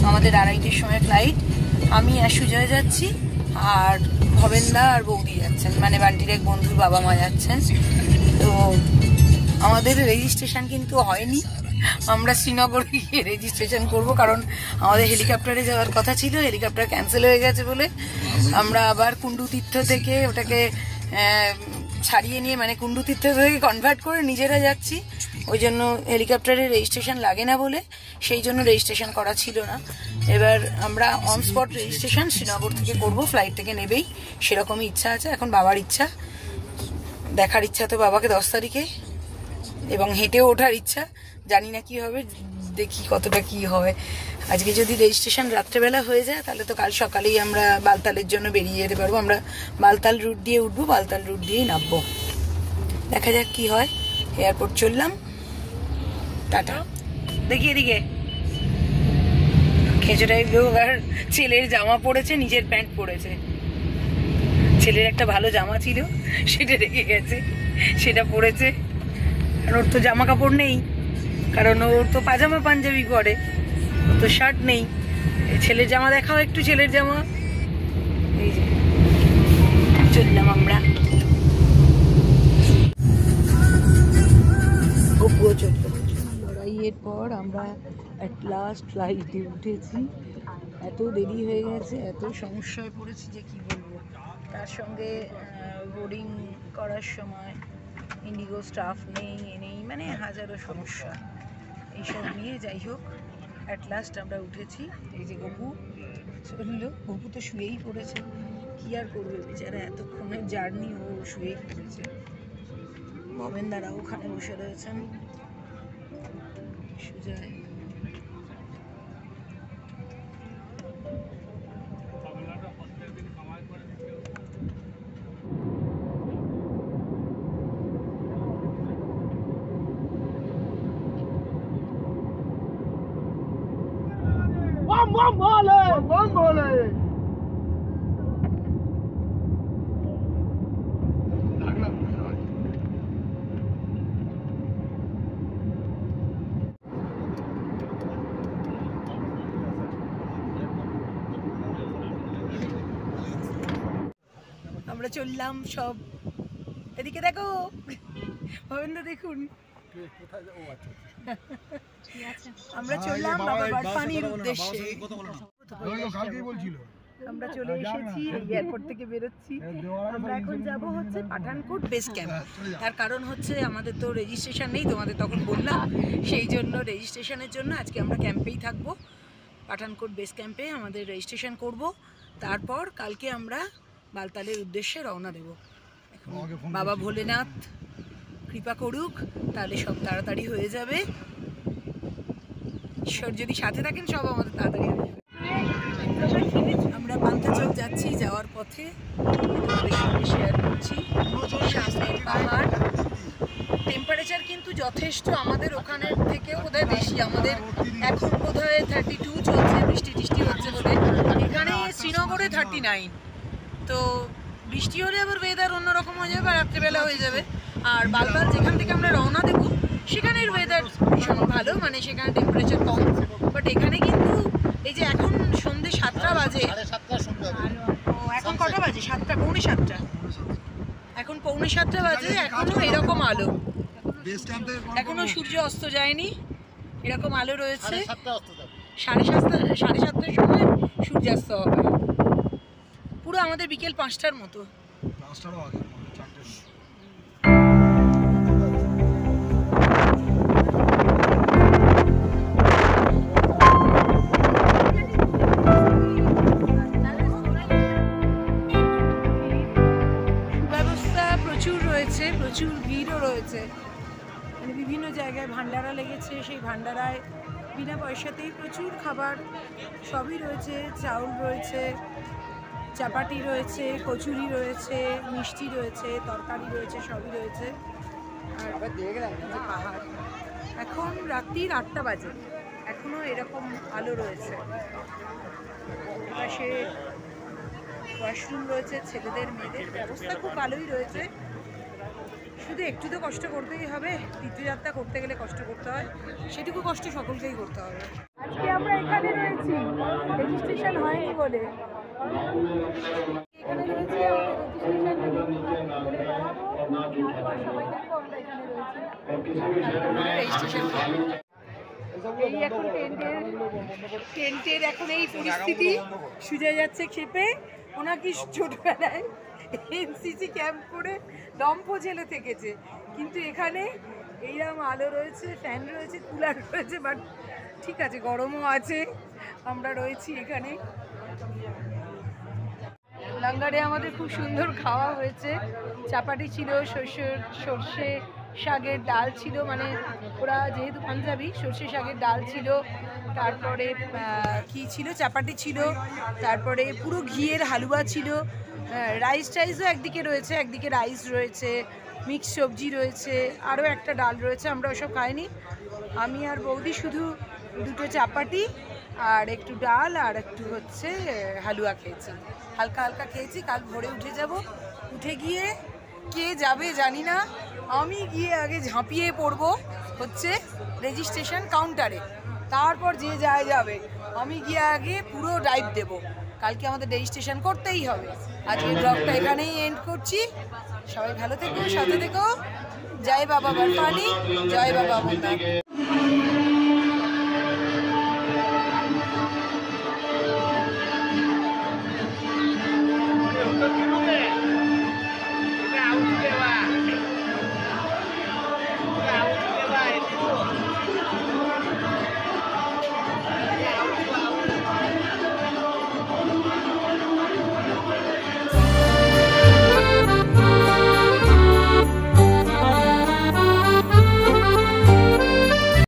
আমাদের 2:30-র সময় ফ্লাইট। আমি আর সুজয় যাচ্ছি, আর ভবেনদা আর বৌদি যাচ্ছেন, মানে বান্টির এক বন্ধুর বাবা মা যাচ্ছেন। তো আমাদের রেজিস্ট্রেশন কিন্তু হয়নি, আমরা শ্রীনগরে গিয়ে রেজিস্ট্রেশন করব, কারণ আমাদের হেলিকপ্টারে যাওয়ার কথা ছিল, হেলিকপ্টার ক্যান্সেল হয়ে গেছে বলে আমরা আবার কুণ্ডু তীর্থ থেকে ওটাকে ছাড়িয়ে নিয়ে, মানে কুণ্ডু তীর্থ থেকে কনভার্ট করে নিজেরা যাচ্ছি। ওই জন্য হেলিকপ্টারে রেজিস্ট্রেশন লাগে না বলে সেই জন্য রেজিস্ট্রেশন করা ছিল না। এবার আমরা অন স্পট রেজিস্ট্রেশন শ্রীনগর থেকে করব, ফ্লাইট থেকে নেবেই, সেরকমই ইচ্ছা আছে। এখন বাবার ইচ্ছা, দেখার ইচ্ছা তো বাবাকে 10 তারিখে, এবং হেঁটেও ওঠার ইচ্ছা। জানি না কি হবে, দেখি কতটা কি হয়। আজকে যদি রেজিস্ট্রেশন রাত্রেবেলা হয়ে যায় তাহলে তো কাল সকালেই আমরা বালতালের জন্য বেরিয়ে যেতে পারবো। আমরা বালতাল রুট দিয়ে উঠবো, বালতাল রুট দিয়েই নামবো। দেখা যাক কি হয়। এয়ারপোর্ট চললাম, টাটা। দেখি এদিকে খেঁচোটাই আর ছেলের জামা পরেছে, নিজের প্যান্ট পরেছে। ছেলের একটা ভালো জামা ছিল, সেটা রেখে গেছে, সেটা পরেছে। আর ওর তো জামা কাপড় নেই, কারণ ওর তো পাজামা পাঞ্জাবি পরে, ওর তো শার্ট নেই। ছেলের জামা দেখাও একটু, ছেলের জামা। এই যে চললাম আমরা, গপুও চললো। লড়াইয়ের পর আমরা অ্যাট লাস্ট ফ্লাইটে উঠেছি। এত দেরি হয়ে গেছে, এত সমস্যায় পড়েছি যে কি বলবো। তার সঙ্গে বোর্ডিং করার সময় ইন্ডিগো স্টাফ নেই, নেই, মানে হাজারো সমস্যা। এইসব নিয়ে যাই হোক অ্যাট লাস্ট আমরা উঠেছি। এই যে গপু চললো, গপু তো শুয়েই পড়েছে, কি আর করবে বেচারা, এতক্ষণের জার্নি ও শুয়েই পড়েছে। ভবেনদারা ওখানে বসে রয়েছেন, Sujoy. Bom mole! Bom mole! আমরা চললাম সব, এদিকে দেখো ভবেন্দা, দেখুন আমরা চললাম বাবা বাড়পানির উদ্দেশ্যে। আমরা চলে এসেছি, এয়ারপোর্ট থেকে বেরোচ্ছি। আমরা এখন যাব হচ্ছে পাঠানকোট বেস ক্যাম্প। তার কারণ হচ্ছে আমাদের তো রেজিস্ট্রেশন নেই, তোমাদের তখন বললাম, সেই জন্য রেজিস্ট্রেশনের জন্য আজকে আমরা ক্যাম্পেই থাকবো। পাঠানকোট বেস ক্যাম্পে আমাদের রেজিস্ট্রেশন করব, তারপর কালকে আমরা বালতালের উদ্দেশ্যে রওনা দেব। বাবা ভোলেনাথ কৃপা করুক, তাহলে সব তাড়াতাড়ি হয়ে যাবে। ঈশ্বর যদি সাথে থাকেন সব আমাদের তাড়াতাড়ি হয়ে যাবে। আমরা পান্তাচক যাচ্ছি, যাওয়ার পথে শেয়ার করছি সামনের পাহাড়। টেম্পারেচার কিন্তু যথেষ্ট, আমাদের ওখানের থেকেও বোধহয় বেশি। আমাদের এখন বোধহয় 32 চলছে, বৃষ্টি টিষ্টি হচ্ছে বলে। এখানে শ্রীনগরে 39। তো বৃষ্টি হলে আবার ওয়েদার অন্যরকম হয়ে যাবে, রাত্রেবেলা হয়ে যাবে। আর বালতাল যেখান থেকে আমরা রওনা দেবো সেখানের ওয়েদার ভীষণ ভালো, মানে সেখানে টেম্পারেচার কম। বাট এখানে কিন্তু এই যে এখন সন্ধ্যে 7টা বাজে, এখন কটা বাজে? 7টা, পৌনে 7টা, এখন পৌনে 7টা বাজে, এখনো এরকম আলো, এখনো সূর্য অস্ত যায়নি, এরকম আলো রয়েছে। 7:30 7:30টার সময় সূর্যাস্ত হবে, পুরো আমাদের বিকেল 5টার মতো। সুব্যবস্থা প্রচুর রয়েছে, প্রচুর ভিড়ও রয়েছে, মানে বিভিন্ন জায়গায় ভান্ডারা লেগেছে, সেই ভান্ডারায় বিনা পয়সাতেই প্রচুর খাবার সবই রয়েছে। চাউল রয়েছে, চাপাটি রয়েছে, কচুরি রয়েছে, মিষ্টি রয়েছে, তরকারি রয়েছে, সবই রয়েছে। আর পাহাড়, এখন রাত্রির 8টা বাজে, এখনো এরকম আলো রয়েছে। পাশে ওয়াশরুম রয়েছে, ছেলেদের মেয়েদের ব্যবস্থা খুব ভালোই রয়েছে। শুধু একটু তো কষ্ট করতেই হবে, তীর্থযাত্রা করতে গেলে কষ্ট করতে হয়, সেটুকু কষ্ট সকলকেই করতে হবে। আজকে আমরা এখানে রয়েছি যাচ্ছি রেজিস্ট্রেশন হয়নি বলে। এখানে রয়েছে আমাদের রেজিস্ট্রেশন। এই এখন টেন্টের এখন এই পরিস্থিতি। সুজয় যাচ্ছে খেপে, ওনাকে ছোটবেলায় এনসিসি ক্যাম্প করে দম্প ঝেলে থেকেছে, কিন্তু এখানে এইরকম আলো রয়েছে, ফ্যান রয়েছে, কুলার রয়েছে, বাট ঠিক আছে, গরমও আছে। আমরা রয়েছি এখানে। লাঙ্গারে আমাদের খুব সুন্দর খাওয়া হয়েছে। চাপাটি ছিল, সর্ষে শাকের ডাল ছিল, মানে ওরা যেহেতু পাঞ্জাবি, সর্ষে শাকের ডাল ছিল, তারপরে কি ছিল, চাপাটি ছিল, তারপরে পুরো ঘিয়ের হালুয়া ছিল, রাইস টাইসও একদিকে রয়েছে, একদিকে রাইস রয়েছে, মিক্স সবজি রয়েছে, আরও একটা ডাল রয়েছে। আমরা ওসব খাইনি, আমি আর বৌদি শুধু দুটো চাপাটি আর একটু ডাল আর একটু হচ্ছে হালুয়া খেয়েছি, হালকা হালকা খেয়েছি। কাল ভোরে উঠে যাব, উঠে গিয়ে কে যাবে জানি না, আমি গিয়ে আগে ঝাঁপিয়ে পড়বো হচ্ছে রেজিস্ট্রেশন কাউন্টারে, তারপর যে যায় যাবে। আমি গিয়ে আগে পুরো ড্রাইভ দেব, কালকে আমাদের রেজিস্ট্রেশন করতেই হবে। আজকে ব্লগটা এখানেই এন্ড করছি। সবাই ভালো থেকো, সাথে থেকো। জয় বাবা বরফানি, জয় বাবা অমরনাথ।